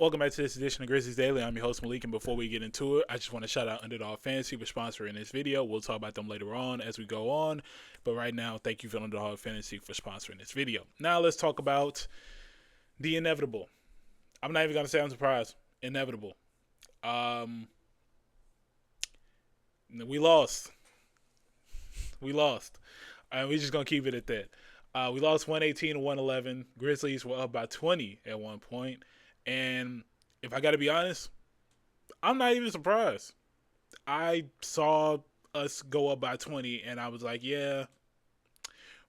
Welcome back to this edition of Grizzlies Daily. I'm your host, Melek, and before we get into it, I just want to shout out Underdog Fantasy for sponsoring this video. We'll talk about them later on as we go on, but right now, thank you for Underdog Fantasy for sponsoring this video. Now let's talk about the inevitable. I'm not even going to say I'm surprised. Inevitable. We lost. We lost. We're just going to keep it at that. We lost 118 to 111. Grizzlies were up by 20 at one point. And if I got to be honest, I'm not even surprised. I saw us go up by 20, and I was like, yeah,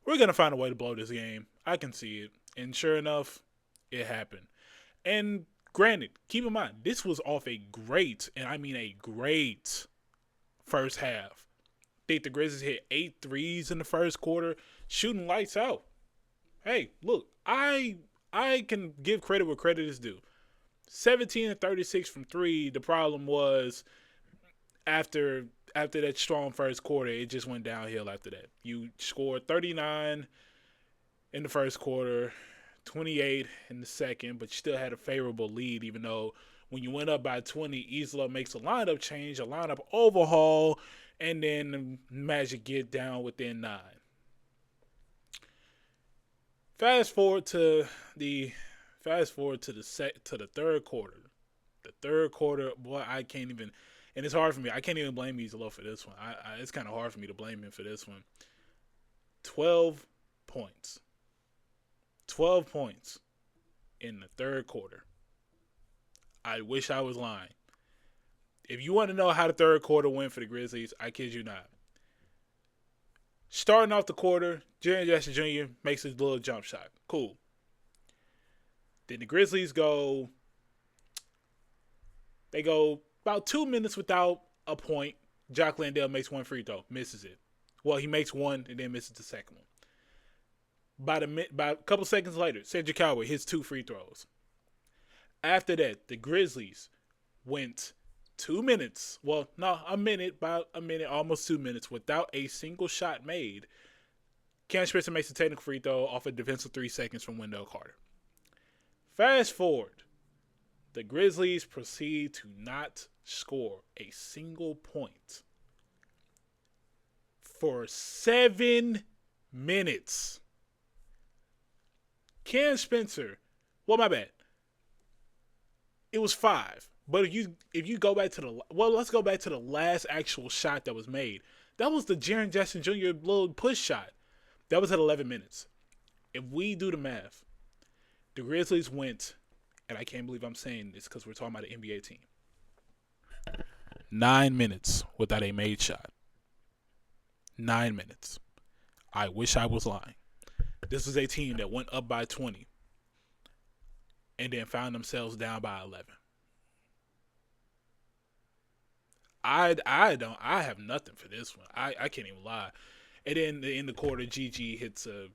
we're going to find a way to blow this game. I can see it. And sure enough, it happened. And granted, keep in mind, this was off a great, and I mean a great, first half. I think the Grizzlies hit 8 threes in the first quarter, shooting lights out. Hey, look, I can give credit where credit is due. 17 and 36 from three. The problem was after that strong first quarter, it just went downhill after that. You scored 39 in the first quarter, 28 in the second, but you still had a favorable lead, even though when you went up by 20, Isla makes a lineup change, a lineup overhaul, and then the Magic get down within 9. Fast forward to the third quarter. The third quarter, boy, I can't even, and it's hard for me. I can't even blame Isla for this one. It's kind of hard for me to blame him for this one. 12 points. 12 points in the third quarter. I wish I was lying. If you want to know how the third quarter went for the Grizzlies, I kid you not. Starting off the quarter, Jaren Jackson Jr. makes his little jump shot. Cool. Then the Grizzlies go about 2 minutes without a point. Jock Landale makes one free throw, misses it. Well, he makes one and then misses the second one. About a couple seconds later, Cedric Coward hits 2 free throws. After that, the Grizzlies went 2 minutes. Well, no, about a minute, almost 2 minutes without a single shot made. Cam Spencer makes a technical free throw off a defensive 3 seconds from Wendell Carter. Fast forward, the Grizzlies proceed to not score a single point for 7 minutes. Cam Spencer, well, my bad. It was 5. But if you go back to let's go back to the last actual shot that was made. That was the Jaren Jackson Jr. little push shot. That was at 11 minutes. If we do the math, the Grizzlies went, and I can't believe I'm saying this because we're talking about an NBA team, 9 minutes without a made shot. 9 minutes. I wish I was lying. This is a team that went up by 20 and then found themselves down by 11. I have nothing for this one. I can't even lie. And then in the quarter, GG hits a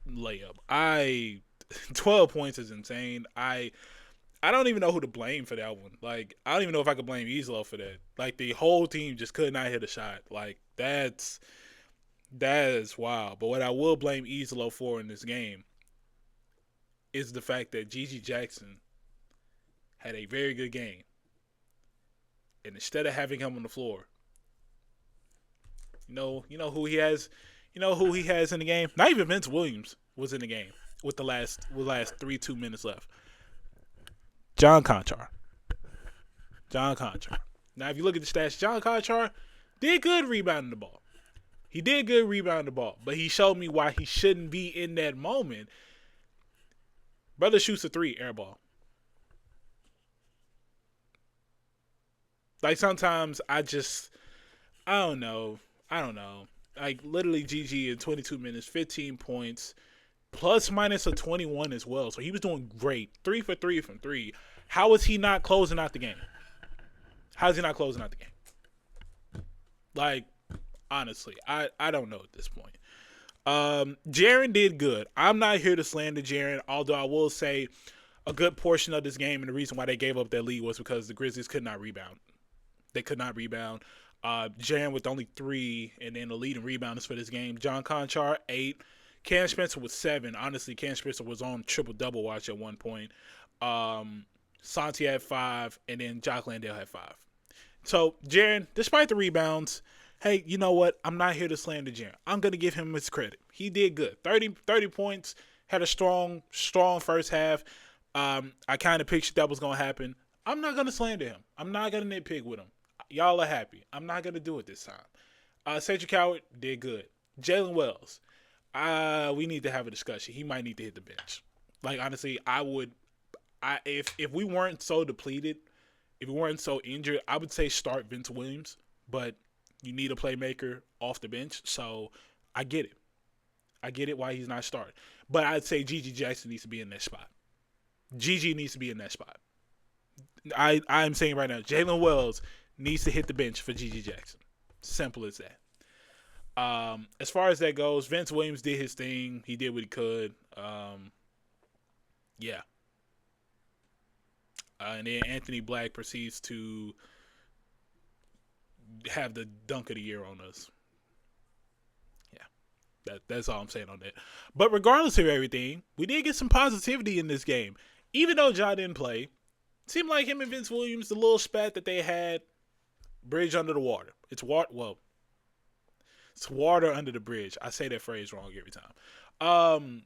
layup. 12 points is insane. I don't even know who to blame for that one. Like, I don't even know if I could blame Isla for that. Like, the whole team just could not hit a shot. Like, that is wild. But what I will blame Isla for in this game is the fact that GG Jackson had a very good game. And instead of having him on the floor, you know who he has in the game? Not even Vince Williams was in the game with the last 2 minutes left. John Conchar. Now, if you look at the stats, John Conchar did good rebounding the ball. He did good rebounding the ball, but he showed me why he shouldn't be in that moment. Brother shoots a 3 air ball. Like, sometimes I don't know. Like, literally GG in 22 minutes, 15 points, plus minus a 21 as well. So he was doing great. 3 for 3 from 3. How is he not closing out the game? How is he not closing out the game? Like, honestly, I don't know at this point. Jaren did good. I'm not here to slander Jaren, although I will say a good portion of this game and the reason why they gave up that lead was because the Grizzlies could not rebound. They could not rebound. Jaren with only 3, and then the leading rebounders for this game. John Conchar, 8. Cam Spencer with 7. Honestly, Cam Spencer was on triple-double watch at one point. Santi had 5, and then Jock Landale had 5. So, Jaren, despite the rebounds, hey, you know what? I'm not here to slander Jaren. I'm going to give him his credit. He did good. 30 points, had a strong first half. I kind of pictured that was going to happen. I'm not going to slander him. I'm not going to nitpick with him. Y'all are happy. I'm not going to do it this time. Cedric Howard did good. Jalen Wells, we need to have a discussion. He might need to hit the bench. Like, honestly, if we weren't so depleted, if we weren't so injured, I would say start Vince Williams, but you need a playmaker off the bench, so I get it. I get it why he's not starting. But I'd say Gigi Jackson needs to be in that spot. Gigi needs to be in that spot. I'm saying right now, Jalen Wells needs to hit the bench for Gigi Jackson. Simple as that. As far as that goes, Vince Williams did his thing. He did what he could. Yeah. And then Anthony Black proceeds to have the dunk of the year on us. Yeah, that's all I'm saying on that. But regardless of everything, we did get some positivity in this game. Even though Ja didn't play, it seemed like him and Vince Williams, the little spat that they had, bridge under the water. It's water under the bridge. I say that phrase wrong every time.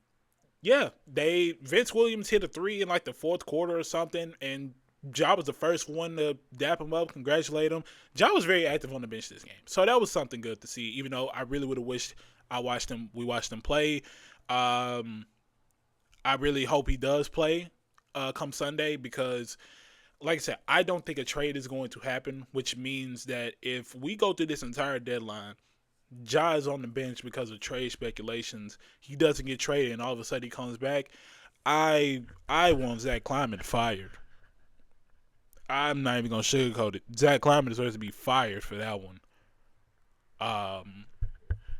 Yeah, Vince Williams hit a 3 in like the fourth quarter or something, and Ja was the first one to dap him up, congratulate him. Ja was very active on the bench this game, so that was something good to see. Even though I really would have wished we watched him play. I really hope he does play come Sunday because, like I said, I don't think a trade is going to happen, which means that if we go through this entire deadline, Ja is on the bench because of trade speculations. He doesn't get traded, and all of a sudden he comes back. I want Zach Kleiman fired. I'm not even gonna sugarcoat it. Zach Kleiman deserves to be fired for that one.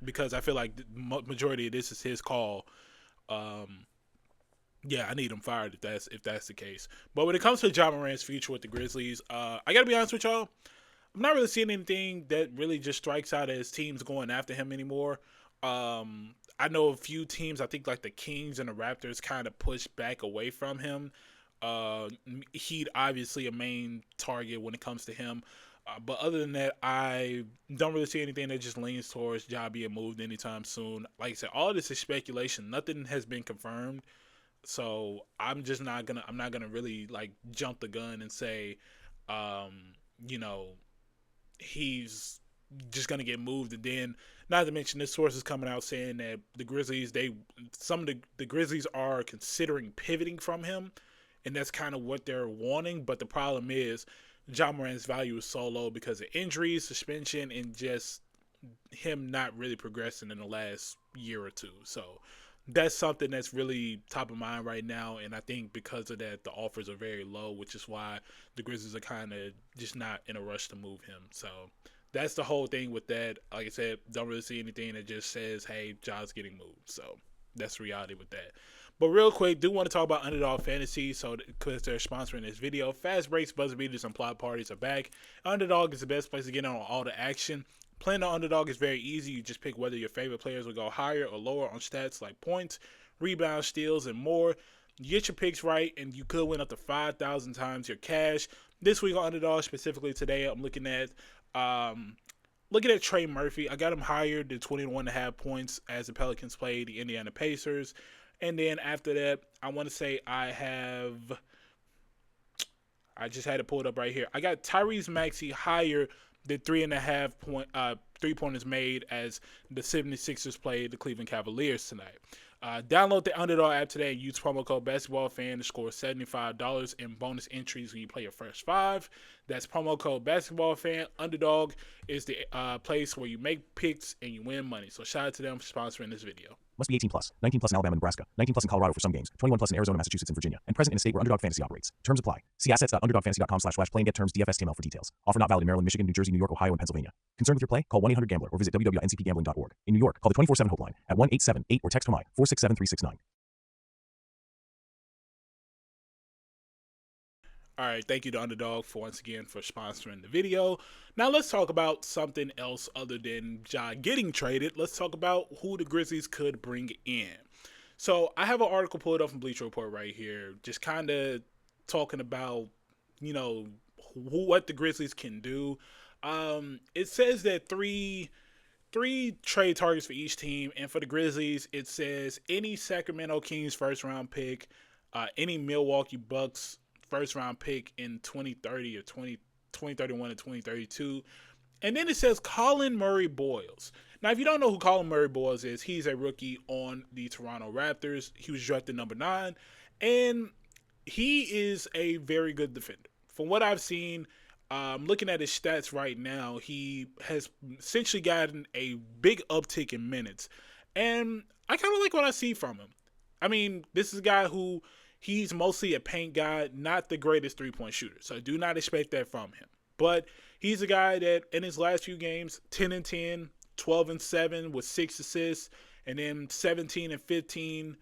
Because I feel like the majority of this is his call. Yeah, I need him fired if that's the case. But when it comes to Ja Morant's future with the Grizzlies, I gotta be honest with y'all. I'm not really seeing anything that really just strikes out as teams going after him anymore. I know a few teams, I think like the Kings and the Raptors, kind of pushed back away from him. He's obviously a main target when it comes to him. But other than that, I don't really see anything that just leans towards Ja being moved anytime soon. Like I said, all of this is speculation. Nothing has been confirmed. So I'm not gonna really like jump the gun and say, you know, he's just gonna get moved. And then, not to mention, this source is coming out saying that the Grizzlies, some of the Grizzlies are considering pivoting from him, and that's kind of what they're wanting. But the problem is, Ja Morant's value is so low because of injuries, suspension, and just him not really progressing in the last year or two. So that's something that's really top of mind right now, and I think because of that, the offers are very low, which is why the Grizzlies are kind of just not in a rush to move him. So that's the whole thing with that. Like I said, don't really see anything that just says, hey, Ja's getting moved. So that's the reality with that. But real quick, do want to talk about Underdog Fantasy, so because they're sponsoring this video. Fast breaks, buzzer beaters, and plot parties are back. Underdog is the best place to get on all the action. Playing on Underdog is very easy. You just pick whether your favorite players will go higher or lower on stats like points, rebounds, steals, and more. You get your picks right, and you could win up to 5,000 times your cash. This week on Underdog, specifically today, I'm looking at Trey Murphy. I got him higher than 21.5 points as the Pelicans play the Indiana Pacers. And then after that, I want to say I just had it pulled up right here. I got Tyrese Maxey higher than 3.5 3-pointers made as the 76ers play the Cleveland Cavaliers tonight. Download the Underdog app today and use promo code BasketballFan to score $75 in bonus entries when you play your first 5. That's promo code BasketballFan. Underdog is the place where you make picks and you win money. So shout out to them for sponsoring this video. Must be 18 plus. 19 plus in Alabama and Nebraska. 19 plus in Colorado for some games. 21 plus in Arizona, Massachusetts, and Virginia. And present in a state where Underdog Fantasy operates. Terms apply. See assets.underdogfantasy.com/play and get terms, DFSTML for details. Offer not valid in Maryland, Michigan, New Jersey, New York, Ohio, and Pennsylvania. Concerned with your play? Call 1-800-GAMBLER or visit www.ncpgambling.org. In New York, call the 24/7 Hope line at 1-878 or text HOMI 467-369. All right, thank you to Underdog for once again for sponsoring the video. Now let's talk about something else other than Ja getting traded. Let's talk about who the Grizzlies could bring in. So I have an article pulled up from Bleacher Report right here, just kind of talking about, you know, what the Grizzlies can do. It says that three trade targets for each team, and for the Grizzlies, it says any Sacramento Kings first round pick, any Milwaukee Bucks first round pick in 2030 or 2031 and 2032. And then it says Colin Murray Boyles. Now, if you don't know who Colin Murray Boyles is, he's a rookie on the Toronto Raptors. He was drafted number 9, and he is a very good defender. From what I've seen, looking at his stats right now, he has essentially gotten a big uptick in minutes. And I kind of like what I see from him. I mean, this is a guy who he's mostly a paint guy, not the greatest three-point shooter. So do not expect that from him. But he's a guy that in his last few games, 10 and 10, 12 and 7 with 6 assists, and then 17 and 15.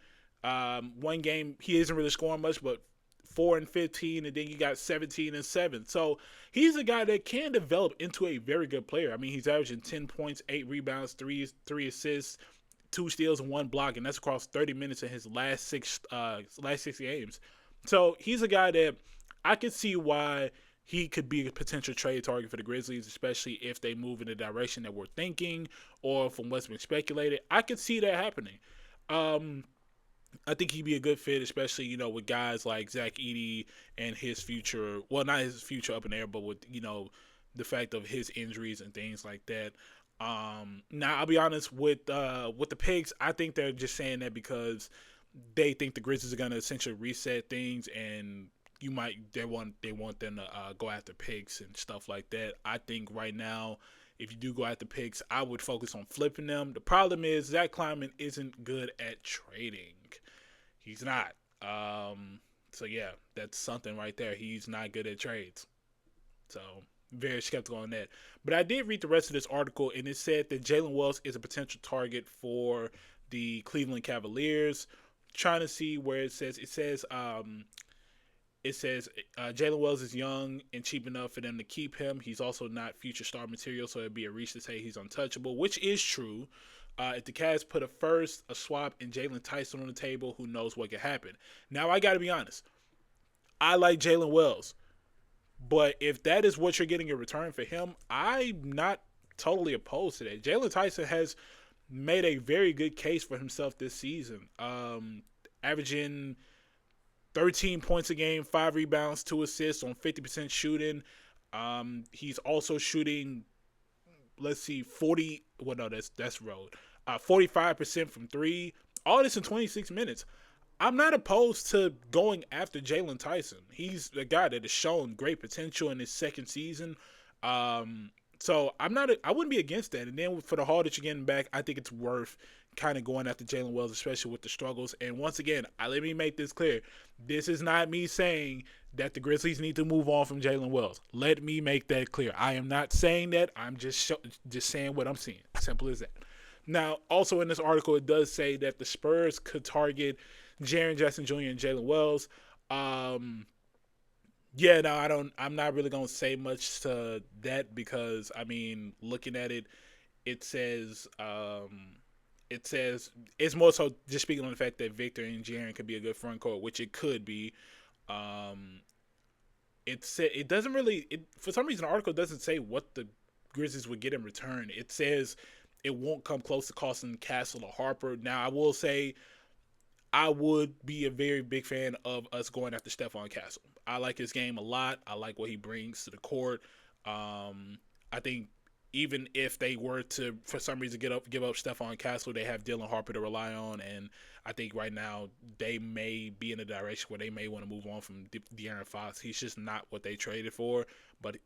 One game he isn't really scoring much, but 4 and 15, and then you got 17 and 7. So he's a guy that can develop into a very good player. I mean, he's averaging 10 points, 8 rebounds, three assists, 2 steals, and 1 block, and that's across 30 minutes in his last six games. So he's a guy that I could see why he could be a potential trade target for the Grizzlies, especially if they move in the direction that we're thinking or from what's been speculated. I could see that happening. I think he'd be a good fit, especially, you know, with guys like Zach Edey and his future. Well, not his future up in the air, but with, you know, the fact of his injuries and things like that. Now, I'll be honest with the Pigs. I think they're just saying that because they think the Grizzlies are going to essentially reset things, and they want them to go after picks and stuff like that. I think right now, if you do go after picks, I would focus on flipping them. The problem is Zach Kleiman isn't good at trading. He's not. So yeah, that's something right there. He's not good at trades. So very skeptical on that. But I did read the rest of this article, and it said that Jalen Wells is a potential target for the Cleveland Cavaliers. Trying to see where it says Jalen Wells is young and cheap enough for them to keep him. He's also not future star material, so it'd be a reach to say he's untouchable, which is true. If the Cavs put a swap, and Jalen Tyson on the table, who knows what could happen. Now, I got to be honest. I like Jalen Wells. But if that is what you're getting in return for him, I'm not totally opposed to that. Jalen Tyson has made a very good case for himself this season. Averaging 13 points a game, 5 rebounds, 2 assists on 50% shooting. He's also shooting, 40. Well, no, that's road. 45% from 3. All this in 26 minutes. I'm not opposed to going after Jalen Tyson. He's a guy that has shown great potential in his second season. So I wouldn't be against that. And then for the haul that you're getting back, I think it's worth kind of going after Jalen Wells, especially with the struggles. And once again, let me make this clear. This is not me saying that the Grizzlies need to move on from Jalen Wells. Let me make that clear. I am not saying that. I'm just saying what I'm seeing. Simple as that. Now, also in this article, it does say that the Spurs could target Jaren Jackson Jr. and Jalen Wells. I'm not really gonna say much to that because I mean, looking at it, it says it's more so just speaking on the fact that Victor and Jaren could be a good front court, which it could be. It doesn't really. For some reason, the article doesn't say what the Grizzlies would get in return. It says it won't come close to costing Castle or Harper. Now, I will say, I would be a very big fan of us going after Stephon Castle. I like his game a lot. I like what he brings to the court. I think even if they were to, for some reason, give up Stephon Castle, they have Dylan Harper to rely on, and I think right now they may be in a direction where they may want to move on from De'Aaron Fox. He's just not what they traded for. But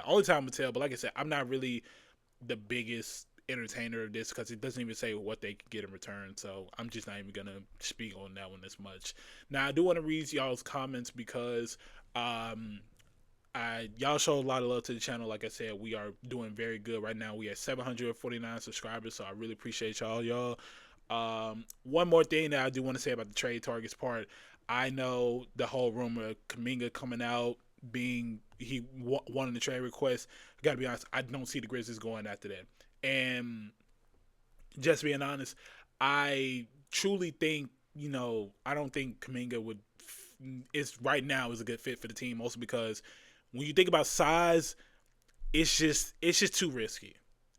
only time will tell. But like I said, I'm not really the biggest entertainer of this because it doesn't even say what they could get in return, so I'm just not even gonna speak on that one as much. Now I do want to read y'all's comments because y'all show a lot of love to the channel. Like I said, we are doing very good right now. We have 749 subscribers, so I really appreciate y'all. One more thing that I do want to say about the trade targets part. I know the whole rumor of Kuminga coming out being he wanted the trade request. I gotta be honest, I don't see the Grizzlies going after that. And just being honest, I truly think, I don't think Kuminga would it's right now is a good fit for the team, also because when you think about size, it's just too risky.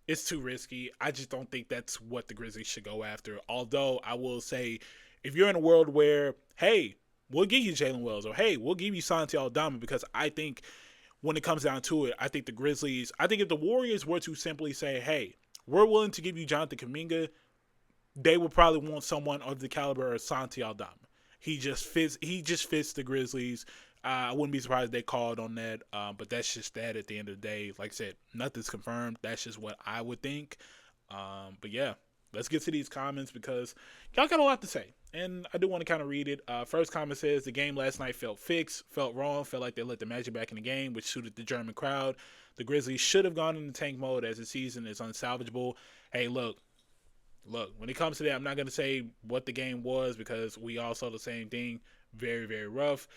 It's too risky. I just don't think that's what the Grizzlies should go after. Although I will say, if you're in a world where, hey, we'll give you Jalen Wells, or hey, we'll give you Santi Aldama, because I think when it comes down to it, I think the Grizzlies, I think if the Warriors were to simply say, hey, we're willing to give you Jonathan Kuminga, they would probably want someone of the caliber of Santi Aldama. He just fits. He just fits the Grizzlies. I wouldn't be surprised if they called on that, but that's just that. At the end of the day, like I said, nothing's confirmed. That's just what I would think. But yeah, let's get to these comments because y'all got a lot to say, and I do want to kind of read it. First comment says the game last night felt fixed, felt wrong, felt like they let the Magic back in the game, which suited the German crowd. The Grizzlies should have gone into tank mode as the season is unsalvageable. Hey, look, when it comes to that, I'm not going to say what the game was because we all saw the same thing. Very, very rough.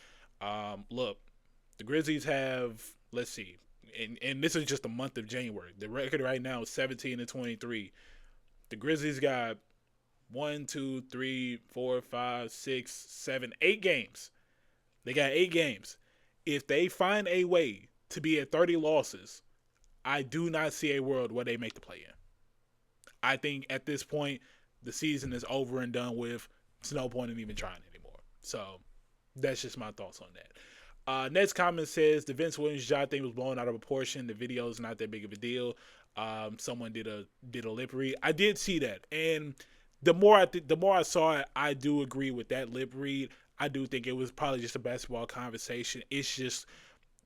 Look, the Grizzlies have, let's see, and this is just the month of January. The record right now is 17-23. The Grizzlies got 1, 2, 3, 4, 5, 6, 7, 8 games. They got 8 games. If they find a way to be at 30 losses, I do not see a world where they make the play-in. I think at this point, the season is over and done with. There's no point in even trying anymore. So that's just my thoughts on that. Next comment says the Vince Williams job thing was blown out of proportion. The video is not that big of a deal. Someone did a lip read. I did see that, and the more I saw it, I do agree with that lip read. I do think it was probably just a basketball conversation. It's just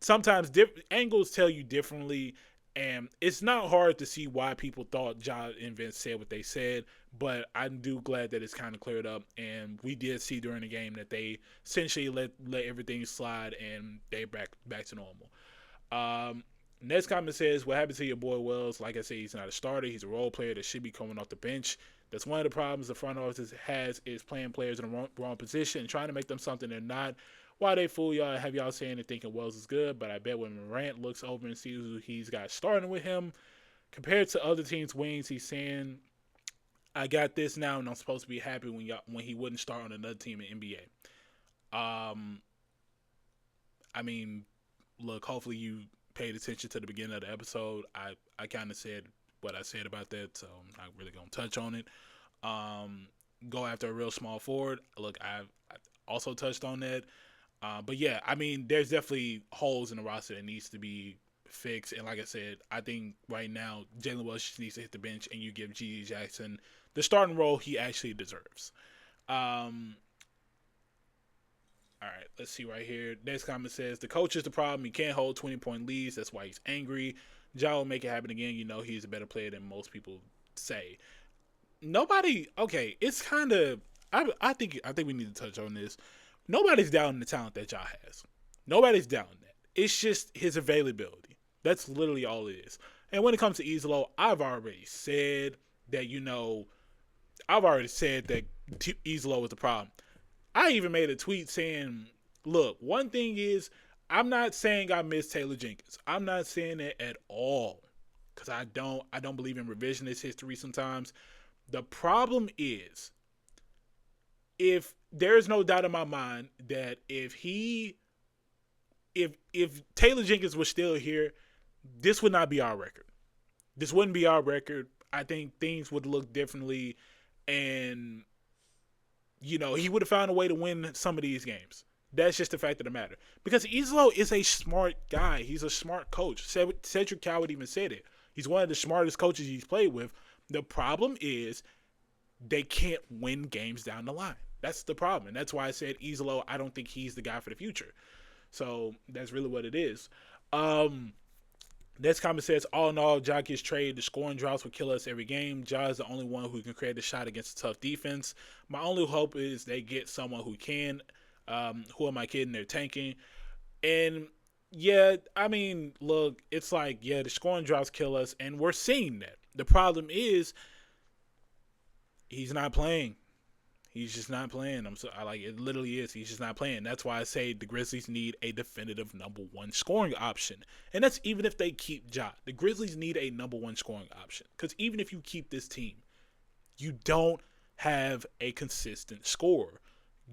sometimes angles tell you differently. And it's not hard to see why people thought Ja and Vince said what they said, but I'm glad that it's kind of cleared up. And we did see during the game that they essentially let everything slide and they back to normal. Next comment says, what happened to your boy Wells? Like I said, he's not a starter. He's a role player that should be coming off the bench. That's one of the problems the front office has is playing players in the wrong position and trying to make them something they're not. Why they fool y'all, have y'all saying and thinking Wells is good, but I bet when Morant looks over and sees who he's got starting with him, compared to other teams' wings, he's saying, I got this now and I'm supposed to be happy when he wouldn't start on another team in NBA. I mean, look, hopefully you paid attention to the beginning of the episode. I kind of said what I said about that, so I'm not really going to touch on it. Go after a real small forward. Look, I also touched on that. But yeah, I mean, there's definitely holes in the roster that needs to be fixed. And like I said, I think right now Jalen Wells just needs to hit the bench and you give G.G. Jackson the starting role he actually deserves. All right, let's see right here. Next comment says, the coach is the problem. He can't hold 20-point leads. That's why he's angry. Ja will make it happen again. You know he's a better player than most people say. It's kind of, I think we need to touch on this. Nobody's doubting the talent that Ja has. Nobody's doubting that. It's just his availability. That's literally all it is. And when it comes to Islo, I've already said that Islo was the problem. I even made a tweet saying, look, one thing is, I'm not saying I miss Taylor Jenkins. I'm not saying that at all. Because I don't believe in revisionist history sometimes. The problem is, if there's no doubt in my mind that if Taylor Jenkins was still here, this would not be our record. This wouldn't be our record. I think things would look differently, and he would have found a way to win some of these games. That's just the fact of the matter. Because Islo is a smart guy. He's a smart coach. Cedric Coward even said it. He's one of the smartest coaches he's played with. The problem is they can't win games down the line. That's the problem. And that's why I said Islo, I don't think he's the guy for the future. So that's really what it is. Next comment says, all in all, Ja gets traded. The scoring droughts will kill us every game. Ja is the only one who can create a shot against a tough defense. My only hope is they get someone who can. Who am I kidding? They're tanking. And yeah, I mean, look, it's like, yeah, the scoring droughts kill us, and we're seeing that. The problem is he's not playing. He's just not playing. It literally is. He's just not playing. That's why I say the Grizzlies need a definitive number one scoring option. And that's even if they keep Ja. The Grizzlies need a number one scoring option. Because even if you keep this team, you don't have a consistent scorer.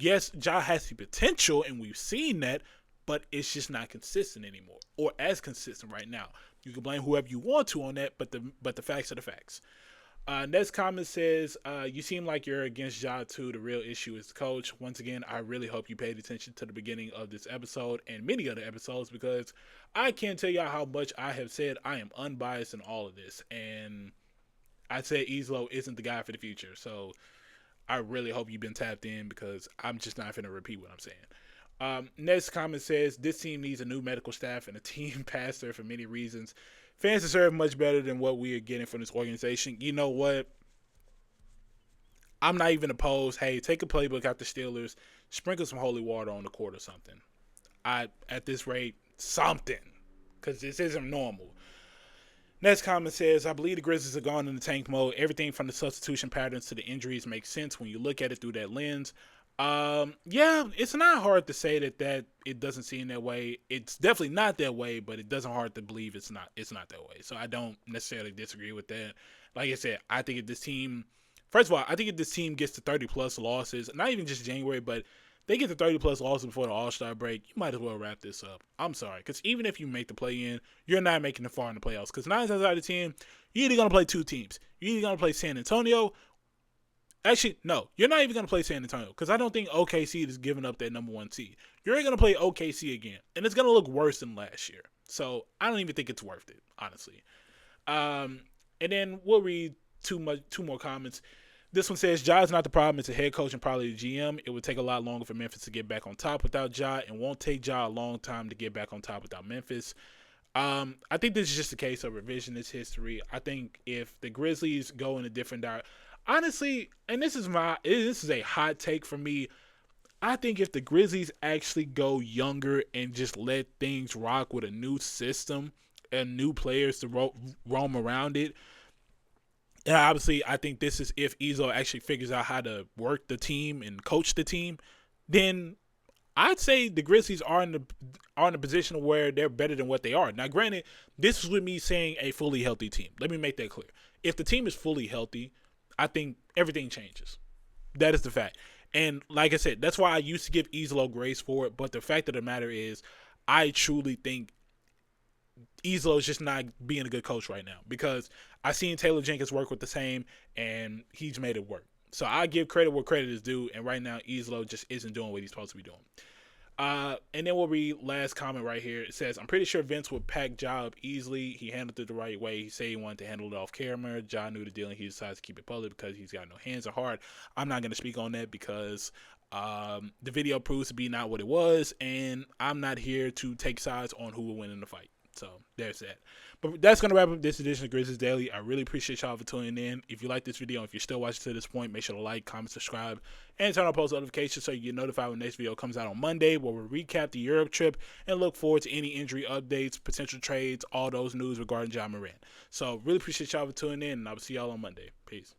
Yes, Ja has the potential, and we've seen that, but it's just not consistent anymore, or as consistent right now. You can blame whoever you want to on that, but the facts are the facts. Next comment says, you seem like you're against Ja too. The real issue is the coach. Once again, I really hope you paid attention to the beginning of this episode and many other episodes, because I can't tell y'all how much I have said I am unbiased in all of this. And I said Islo isn't the guy for the future. So I really hope you've been tapped in, because I'm just not going to repeat what I'm saying. Next comment says, this team needs a new medical staff and a team pastor for many reasons. Fans deserve much better than what we are getting from this organization. You know what? I'm not even opposed. Hey, take a playbook out the Steelers, sprinkle some holy water on the court or something. At this rate, something, because this isn't normal. Next comment says, I believe the Grizzlies are gone in the tank mode. Everything from the substitution patterns to the injuries makes sense when you look at it through that lens. Yeah, it's not hard to say that it doesn't seem that way. It's definitely not that way, but it doesn't hard to believe it's not that way. So I don't necessarily disagree with that. Like I said, I think if this team, first of all, I think if this team gets to 30 plus losses, not even just January, but they get to 30 plus losses before the All-Star break, you might as well wrap this up. I'm sorry, because even if you make the play-in, you're not making it far in the playoffs. Because 9 times out of 10, you're either going to play two teams. You're either going to play San Antonio. Actually, no, you're not even going to play San Antonio, because I don't think OKC is giving up that number 1 seed. You're going to play OKC again, and it's going to look worse than last year. So I don't even think it's worth it, honestly. And then we'll read two more comments. This one says, Ja is not the problem. It's a head coach and probably the GM. It would take a lot longer for Memphis to get back on top without Ja, and won't take Ja a long time to get back on top without Memphis. I think this is just a case of revisionist history. I think if the Grizzlies go in a different direction, honestly, and this is a hot take for me, I think if the Grizzlies actually go younger and just let things rock with a new system and new players to roam around it, and obviously I think this is if Izzo actually figures out how to work the team and coach the team, then I'd say the Grizzlies are in a position where they're better than what they are. Now, granted, this is with me saying a fully healthy team. Let me make that clear. If the team is fully healthy, I think everything changes. That is the fact. And like I said, that's why I used to give Izzo grace for it. But the fact of the matter is, I truly think Izzo is just not being a good coach right now, because I've seen Taylor Jenkins work with the same, and he's made it work. So I give credit where credit is due, and right now Izzo just isn't doing what he's supposed to be doing. And then we'll read last comment right here. It says, I'm pretty sure Vince would pack Ja up easily. He handled it the right way. He said he wanted to handle it off camera. Ja knew the deal, and he decided to keep it public because he's got no hands or heart. I'm not going to speak on that because the video proves to be not what it was, and I'm not here to take sides on who will win in the fight. So there's that. But that's going to wrap up this edition of Grizzlies Daily. I really appreciate y'all for tuning in. If you like this video, if you're still watching to this point, make sure to like, comment, subscribe, and turn on post notifications so you get notified when the next video comes out on Monday, where we'll recap the Europe trip and look forward to any injury updates, potential trades, all those news regarding Ja Morant. So really appreciate y'all for tuning in, and I will see y'all on Monday. Peace.